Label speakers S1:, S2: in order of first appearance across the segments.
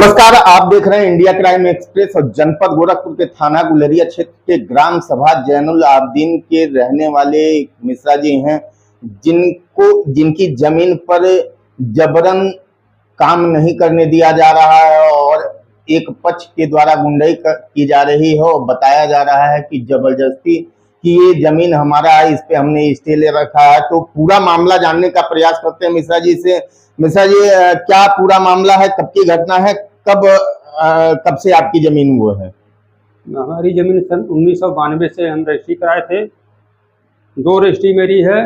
S1: नमस्कार, आप देख रहे हैं इंडिया क्राइम एक्सप्रेस। और जनपद गोरखपुर के थाना गुलरिया क्षेत्र के ग्राम सभा जैनुल आबदीन के रहने वाले मिश्रा जी हैं, जिनकी जमीन पर जबरन काम नहीं करने दिया जा रहा है और एक पक्ष के द्वारा गुंडाई की जा रही है और बताया जा रहा है कि जबरदस्ती कि ये जमीन हमारा है, इस पे हमने स्टे ले रखा है। तो पूरा मामला जानने का प्रयास करते हैं मिश्रा जी से। मिश्रा जी, क्या पूरा मामला है, कब की घटना है, कब से आपकी जमीन वो है?
S2: हमारी जमीन सन 1992 से हम रजिस्ट्री कराए थे। 2 रजिस्ट्री मेरी है।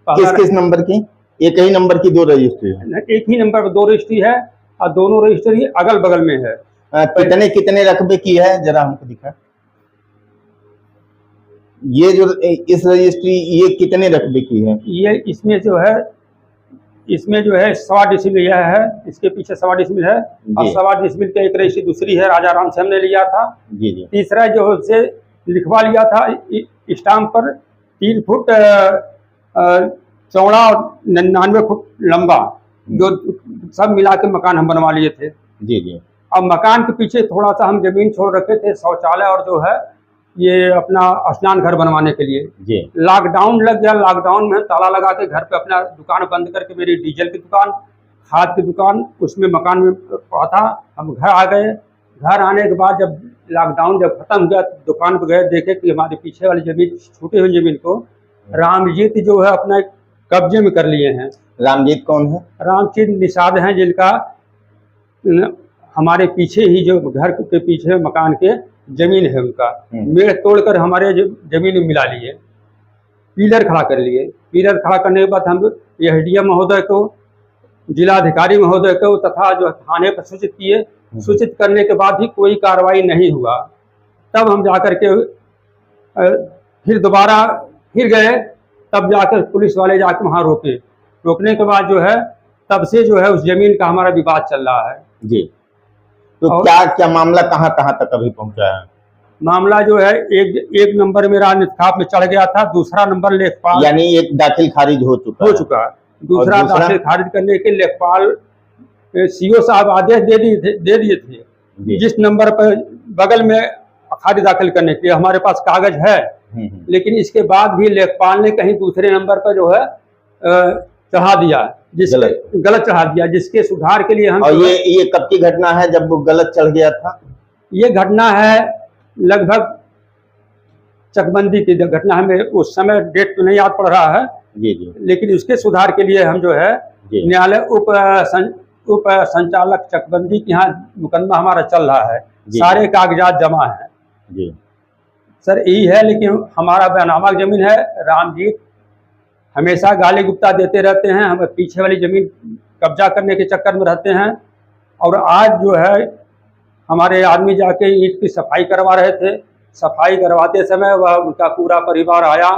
S1: किस किस नंबर की? एक ही नंबर की 2 रजिस्ट्री है?
S2: एक ही नंबर पर 2 रजिस्ट्री है और दोनों रजिस्ट्री अगल बगल में है।
S1: कितने कितने रकबे की है, जरा हमको दिखा। ये जो इस रजिस्ट्री, ये कितने रकबे की है?
S2: ये इसमें जो है 1.25 डिसमिल है, इसके पीछे 1.25 डिसमिल है और 1.25 डिसमिल की एक रजिस्ट्री दूसरी है, राजा राम से हमने लिया था।
S1: जी।
S2: तीसरा जो से लिखवा लिया था स्टाम्प पर 3 फुट चौड़ा और 99 फुट लंबा, जो सब मिला के मकान हम बनवा लिए थे।
S1: जी।
S2: अब मकान के पीछे थोड़ा सा हम जमीन छोड़ रखे थे शौचालय और जो है ये अपना स्नान घर बनवाने के लिए।
S1: जी।
S2: लॉकडाउन लग गया। लॉकडाउन में ताला लगा के घर पे अपना दुकान बंद करके, मेरी डीजल की दुकान, खाद की दुकान, उसमें मकान में पड़ा था। हम घर आ गए। घर आने के बाद जब लॉकडाउन जब खत्म हो गया, दुकान पर गए, देखे कि हमारे पीछे वाली जमीन, छूटी हुई जमीन को रामजीत जो है अपना कब्जे में कर लिए हैं।
S1: रामजीत कौन है?
S2: रामजीत निषाद हैं, जिनका हमारे पीछे ही जो घर के पीछे मकान के जमीन है, उनका मेड़ तोड़कर हमारे जमीन में मिला लिए, पिलर खड़ा कर लिए। पिलर खड़ा करने के बाद हम एसडीएम महोदय को, जिलाधिकारी महोदय को तथा जो थाने पर सूचित किए। सूचित करने के बाद भी कोई कार्रवाई नहीं हुआ। तब हम जाकर के फिर दोबारा गए, तब जाकर पुलिस वाले जाकर वहाँ रोके। रोकने के बाद जो है तब से जो है उस जमीन का हमारा विवाद चल रहा है।
S1: जी। तो क्या मामला कहाँ तक अभी पहुंचा है?
S2: मामला जो है एक नंबर मेरा निष्काप में चढ़ गया था, दूसरा नंबर लेखपाल,
S1: यानी एक दाखिल खारिज हो चुका है।
S2: दूसरा दाखिल खारिज करने के लेखपाल सीओ साहब आदेश दे दिए थे। जिस नंबर पर बगल में खारिज दाखिल करने के लिए हमारे पास कागज है, लेकिन इसके बाद भी लेखपाल ने कहीं दूसरे नंबर पर जो है चढ़ा दिया, गलत चढ़ा दिया, जिसके सुधार के लिए हम।
S1: और ये कब की घटना है जब वो गलत चढ़ गया था?
S2: ये घटना है लगभग चकबंदी की घटना है। हमें उस समय डेट तो नहीं याद पड़ रहा है।
S1: जी।
S2: लेकिन उसके सुधार के लिए हम जो है न्यायालय उप संचालक चकबंदी के यहाँ मुकदमा हमारा चल रहा है। सारे कागजात जमा है
S1: जी
S2: सर, यही है। लेकिन हमारा बयानामा जमीन है। रामजीत हमेशा गाली गुप्ता देते रहते हैं, हम पीछे वाली जमीन कब्जा करने के चक्कर में रहते हैं। और आज जो है हमारे आदमी जाके ईंट की सफाई करवा रहे थे। सफाई करवाते समय वह उनका पूरा परिवार आया,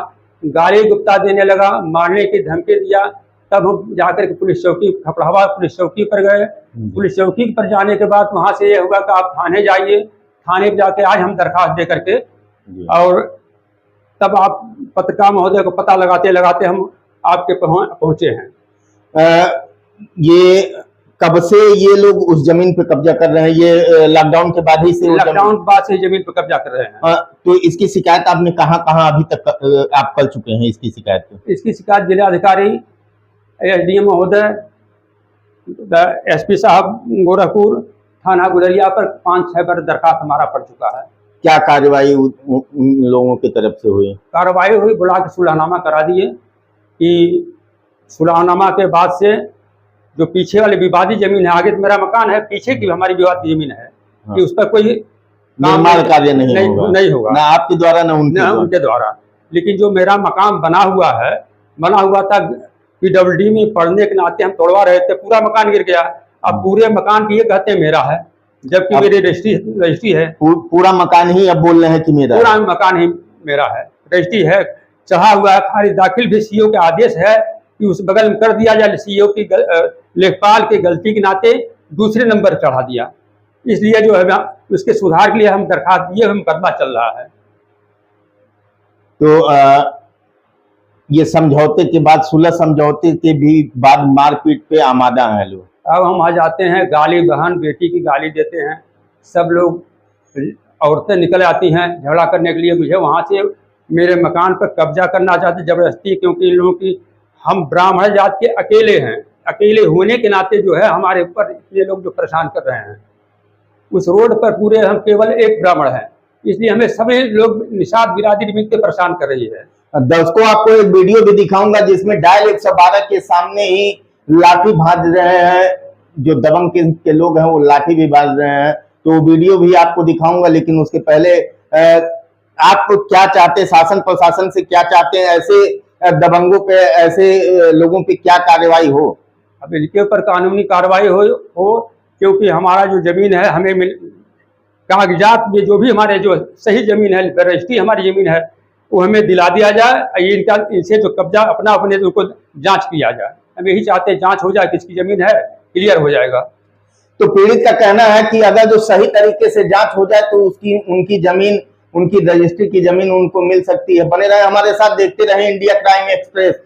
S2: गाली गुप्ता देने लगा, मारने की धमकी दिया। तब हम जाकर के पुलिस चौकी, खपड़ावा पुलिस चौकी पर गए। पुलिस चौकी पर जाने के बाद वहाँ से ये हुआ कि आप थाने जाइए। थाने पर जाके आज हम दरखास्त दे करके, और तब आप पत्रकार महोदय को पता लगाते हम आपके पहुंचे हैं।
S1: ये कब से ये लोग उस जमीन पे कब्जा कर रहे हैं? ये लॉकडाउन के बाद ही से?
S2: लॉकडाउन के बाद से जमीन पे कब्जा कर रहे हैं।
S1: तो इसकी शिकायत आपने कहाँ अभी तक आप कर चुके हैं इसकी शिकायत?
S2: इसकी शिकायत जिलाधिकारी, एसडीएम महोदय, एसपी साहब गोरखपुर, थाना गुलरिया पर 5-6 बार दरखास्त हमारा पड़ चुका है।
S1: क्या कार्रवाई उन लोगों की तरफ से हुई?
S2: कार्रवाई हुई, बुला के सुलहनामा करा दिए कि सुलहनामा के बाद से जो पीछे वाली विवादी जमीन है, आगे तो मेरा मकान है, पीछे की हमारी विवादी जमीन है, कि उस पर कोई
S1: निर्माण कार्य नहीं होगा, ना आपके द्वारा ना
S2: उनके द्वारा। लेकिन जो मेरा मकान बना हुआ था PWD में पढ़ने के नाते हम तोड़वा रहे थे, पूरा मकान गिर गया। अब पूरे मकान की ये कहते मेरा है, जबकि मेरी रजिस्ट्री है।
S1: पूरा मकान ही अब बोल रहे हैं कि मेरा?
S2: पूरा मकान ही मेरा है, रजिस्ट्री है, चढ़ा हुआ है। खारिज दाखिल भी सीओ के आदेश है कि उस बगल में कर दिया जाए। सीओ की लेखपाल की गलती के नाते दूसरे नंबर चढ़ा दिया। इसलिए जो है उसके सुधार के लिए हम दरखास्त दिए, मुकदमा चल रहा है।
S1: तो ये समझौते के बाद, सुलह समझौते के भी बाद मारपीट पे आमादा है लोग?
S2: अब हम आ जाते हैं, गाली बहन बेटी की गाली देते हैं, सब लोग औरतें निकल आती हैं झगड़ा करने के लिए, मुझे वहाँ से मेरे मकान पर कब्जा करना चाहते ज़बरदस्ती, क्योंकि इन लोगों की, हम ब्राह्मण जात के अकेले हैं, अकेले होने के नाते जो है हमारे ऊपर इतने लोग जो परेशान कर रहे हैं। उस रोड पर पूरे हम केवल एक ब्राह्मण हैं, इसलिए हमें सभी लोग निषाद बिरादरी मिलकर परेशान कर रही है।
S1: दर्शकों आपको एक वीडियो भी दिखाऊंगा जिसमें डायल 112 के सामने ही लाठी भाज रहे हैं, जो दबंग के लोग हैं वो लाठी भी भाज रहे हैं, तो वीडियो भी आपको दिखाऊंगा। लेकिन उसके पहले आप क्या चाहते हैं, शासन प्रशासन से क्या चाहते हैं, ऐसे दबंगों पे, ऐसे लोगों पे क्या कार्रवाई हो?
S2: अब इनके ऊपर कानूनी कार्रवाई हो, क्योंकि हमारा जो जमीन है हमें कागजात में जो भी हमारे जो सही जमीन है, रजिस्ट्री हमारी जमीन है, वो हमें दिला दिया जाए। इनका इनसे जो कब्जा अपना अपने को जांच किया जाए, हम यही चाहते हैं, जांच हो जाए, किसकी जमीन है क्लियर हो जाएगा।
S1: तो पीड़ित का कहना है कि अगर जो सही तरीके से जांच हो जाए तो उनकी जमीन, उनकी रजिस्ट्री की जमीन उनको मिल सकती है। बने रहे हमारे साथ, देखते रहे इंडिया क्राइम एक्सप्रेस।